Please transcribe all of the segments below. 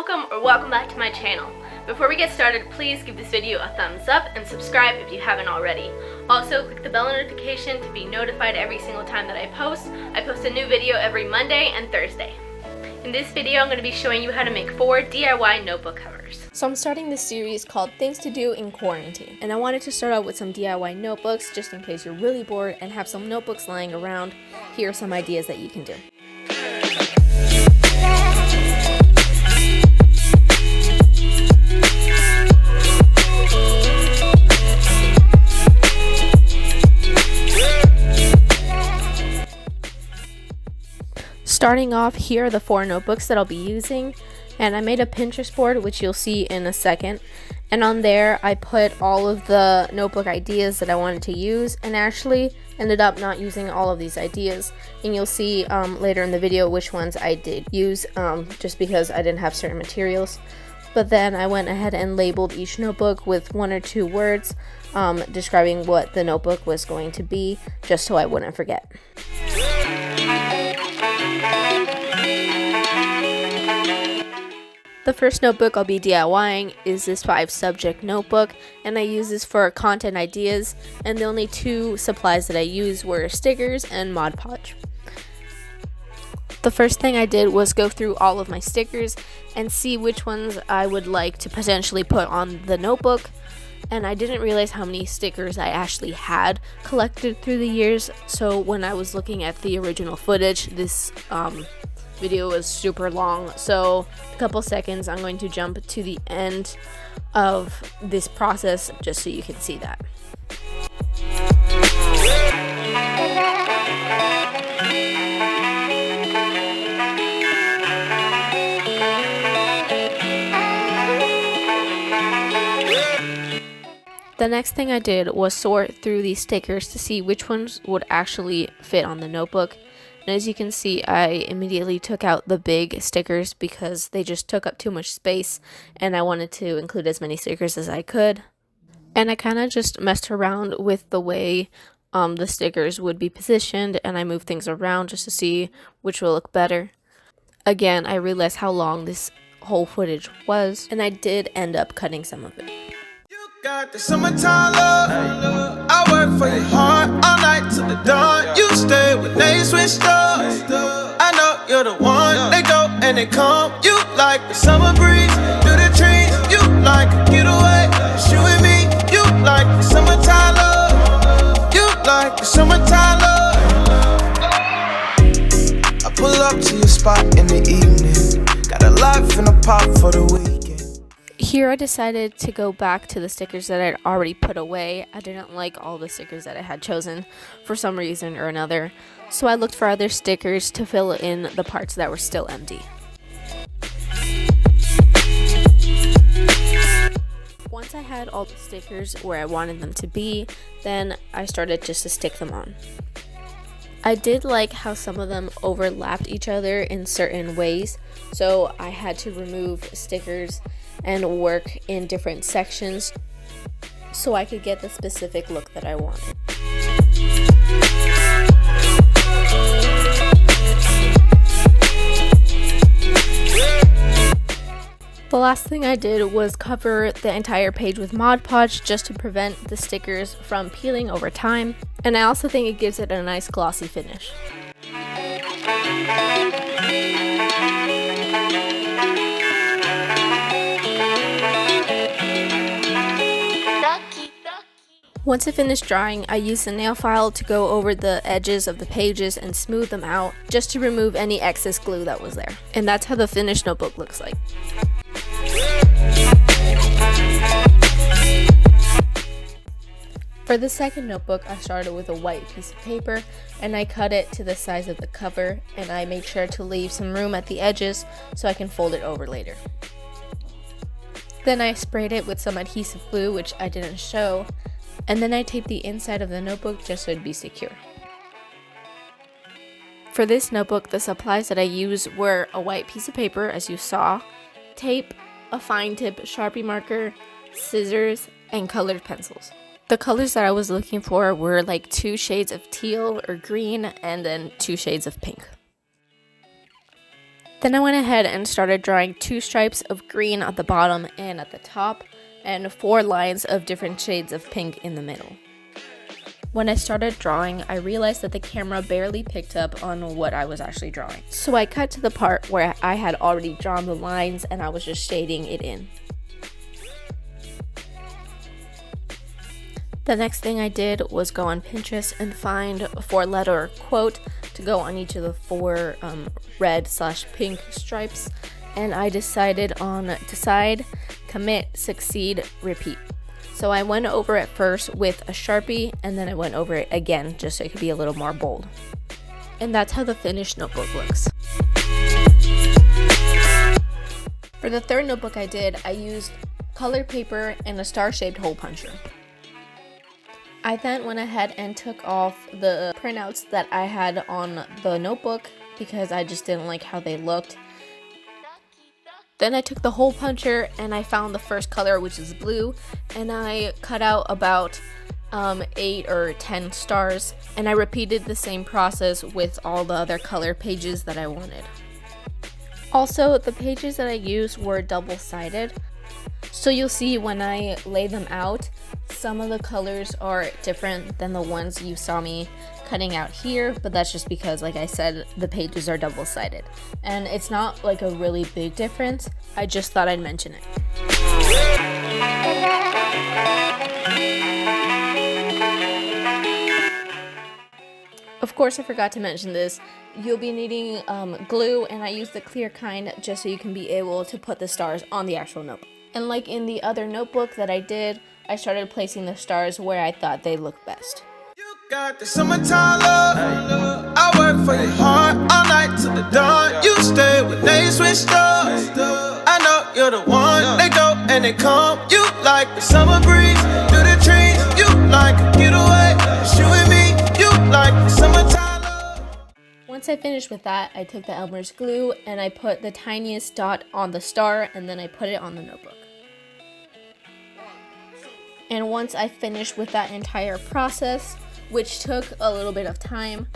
welcome or welcome back to my channel. Before we get started, please give this video a thumbs up and subscribe if you haven't already. Also, click the bell notification to be notified every single time that I post. I post a new video every Monday and Thursday. In this video, I'm going to be showing you how to make 4 DIY notebook covers. So I'm starting this series called Things to Do in Quarantine. And I wanted to start out with some DIY notebooks just in case you're really bored and have some notebooks lying around. Here are some ideas that you can do. Starting off, here are the 4 notebooks that I'll be using, and I made a Pinterest board which you'll see in a second, and on there I put all of the notebook ideas that I wanted to use, and actually ended up not using all of these ideas, and you'll see later in the video which ones I did use, just because I didn't have certain materials. But then I went ahead and labeled each notebook with 1 or 2 words describing what the notebook was going to be, just so I wouldn't forget. The first notebook I'll be DIYing is this 5 subject notebook, and I use this for content ideas, and the only 2 supplies that I used were stickers and Mod Podge. The first thing I did was go through all of my stickers and see which ones I would like to potentially put on the notebook, and I didn't realize how many stickers I actually had collected through the years, so when I was looking at the original footage, this video was super long, so a couple seconds I'm going to jump to the end of this process just so you can see that. The next thing I did was sort through these stickers to see which ones would actually fit on the notebook. And as you can see, I immediately took out the big stickers because they just took up too much space, and I wanted to include as many stickers as I could. And I kind of just messed around with the way the stickers would be positioned, and I moved things around just to see which will look better. Again, I realized how long this whole footage was, and I did end up cutting some of it. Got the summertime love. I work for your heart all night till the dawn. You stay when they switched up. I know you're the one. They go and they come. You like the summer breeze through the trees. You like a getaway. It's you and me. You like the summertime love. You like the summertime love. I pull up to your spot in the evening. Got a life in a pop for the weekend. Here I decided to go back to the stickers that I'd already put away. I didn't like all the stickers that I had chosen for some reason or another, so I looked for other stickers to fill in the parts that were still empty. Once I had all the stickers where I wanted them to be, then I started just to stick them on. I did like how some of them overlapped each other in certain ways, so I had to remove stickers and work in different sections so I could get the specific look that I wanted. The last thing I did was cover the entire page with Mod Podge just to prevent the stickers from peeling over time, and I also think it gives it a nice glossy finish. Once it finished drying, I used a nail file to go over the edges of the pages and smooth them out just to remove any excess glue that was there. And that's how the finished notebook looks like. For the second notebook, I started with a white piece of paper and I cut it to the size of the cover, and I made sure to leave some room at the edges so I can fold it over later. Then I sprayed it with some adhesive glue, which I didn't show, and then I taped the inside of the notebook just so it'd be secure. For this notebook, the supplies that I used were a white piece of paper, as you saw, tape, a fine tip Sharpie marker, scissors, and colored pencils. The colors that I was looking for were like 2 shades of teal or green and then 2 shades of pink. Then I went ahead and started drawing 2 stripes of green at the bottom and at the top, and 4 lines of different shades of pink in the middle. When I started drawing, I realized that the camera barely picked up on what I was actually drawing. So I cut to the part where I had already drawn the lines and I was just shading it in. The next thing I did was go on Pinterest and find a 4-letter quote to go on each of the 4 red/pink stripes, and I decided on decide, commit, succeed, repeat. So I went over it first with a Sharpie, and then I went over it again just so it could be a little more bold. And that's how the finished notebook looks. For the third notebook I used colored paper and a star-shaped hole puncher. I then went ahead and took off the printouts that I had on the notebook because I just didn't like how they looked. Then I took the hole puncher and I found the first color, which is blue, and I cut out about 8 or 10 stars, and I repeated the same process with all the other color pages that I wanted. Also, the pages that I used were double-sided, so you'll see when I lay them out, some of the colors are different than the ones you saw me cutting out here, but that's just because, like I said, the pages are double-sided. And it's not like a really big difference, I just thought I'd mention it. Of course, I forgot to mention this. You'll be needing glue, and I use the clear kind just so you can be able to put the stars on the actual notebook. And like in the other notebook that I did, I started placing the stars where I thought they looked best. You got the summertime love. I work for your heart all night till the dawn. You stay when they switch doors. I know you're the one. They go and they come. You like the summer breeze through the trees. You like a getaway. It's you and me. You like the summertime love. Once I finished with that, I took the Elmer's glue and I put the tiniest dot on the star, and then I put it on the notebook. And once I finished with that entire process, which took a little bit of time,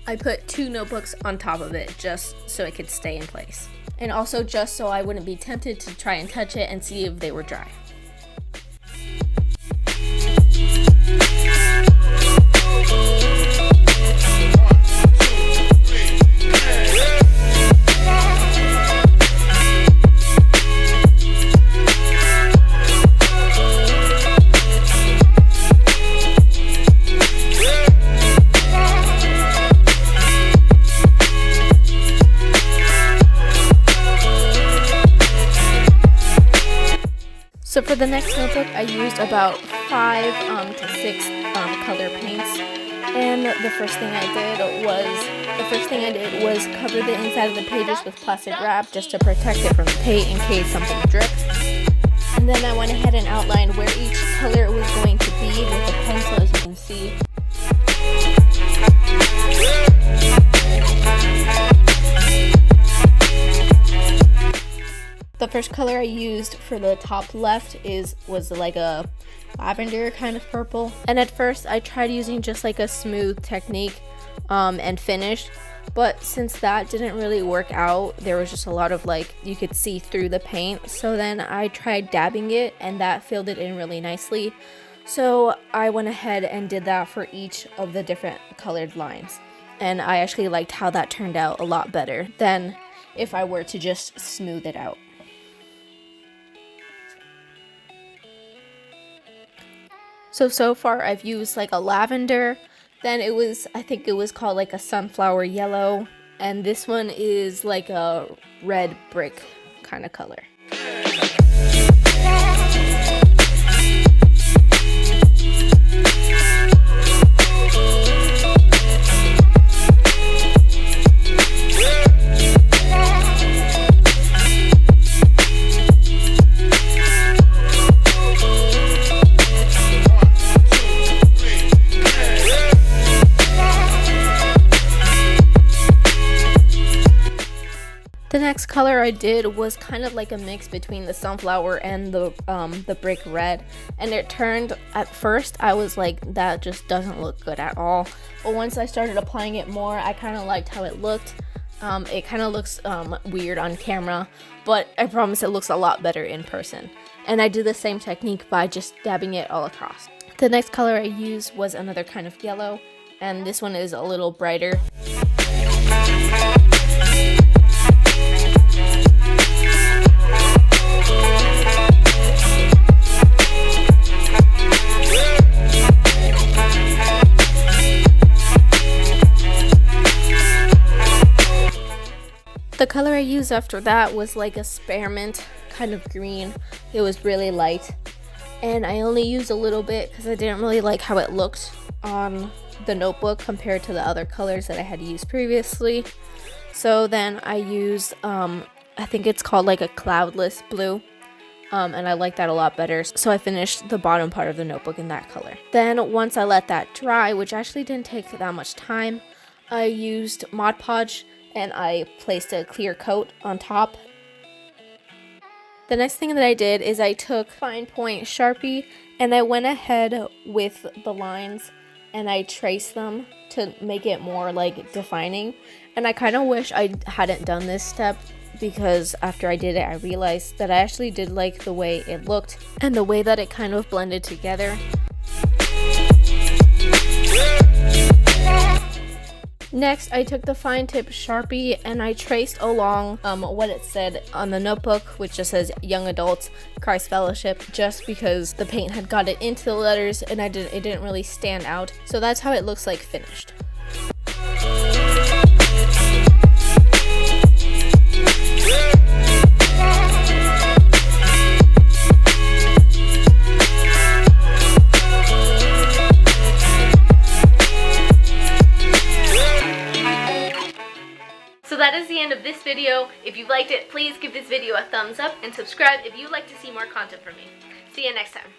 I put 2 notebooks on top of it just so it could stay in place. And also just so I wouldn't be tempted to try and touch it and see if they were dry. So for the next notebook, I used about 5 to 6 color paints, and the first thing I did was cover the inside of the pages with plastic wrap just to protect it from the paint in case something dripped. And then I went ahead and outlined where each color was going to be with the pencil, as you can see. The first color I used for the top left was like a lavender kind of purple. And at first I tried using just like a smooth technique and finish, but since that didn't really work out, there was just a lot of like, you could see through the paint. So then I tried dabbing it, and that filled it in really nicely. So I went ahead and did that for each of the different colored lines. And I actually liked how that turned out a lot better than if I were to just smooth it out. So far I've used like a lavender, then I think it was called like a sunflower yellow, and this one is like a red brick kind of color. The next color I did was kind of like a mix between the sunflower and the brick red, and it turned, at first I was like, that just doesn't look good at all, but once I started applying it more, I kind of liked how it looked. It kind of looks weird on camera, but I promise it looks a lot better in person. And I did the same technique by just dabbing it all across. The next color I used was another kind of yellow, and this one is a little brighter. The color I used after that was like a spearmint kind of green. It was really light, and I only used a little bit because I didn't really like how it looked on the notebook compared to the other colors that I had used previously. So then I used I think it's called like a cloudless blue, and I like that a lot better. So I finished the bottom part of the notebook in that color. Then once I let that dry, which actually didn't take that much time, I used Mod Podge and I placed a clear coat on top. The next thing that I did is I took fine point Sharpie and I went ahead with the lines and I traced them to make it more like defining. And I kind of wish I hadn't done this step, because after I did it I realized that I actually did like the way it looked and the way that it kind of blended together. Next, I took the fine tip Sharpie and I traced along what it said on the notebook, which just says Young Adults Christ Fellowship, just because the paint had got it into the letters and it didn't really stand out. So that's how it looks like finished. So that is the end of this video. If you liked it, please give this video a thumbs up and subscribe if you'd like to see more content from me. See you next time.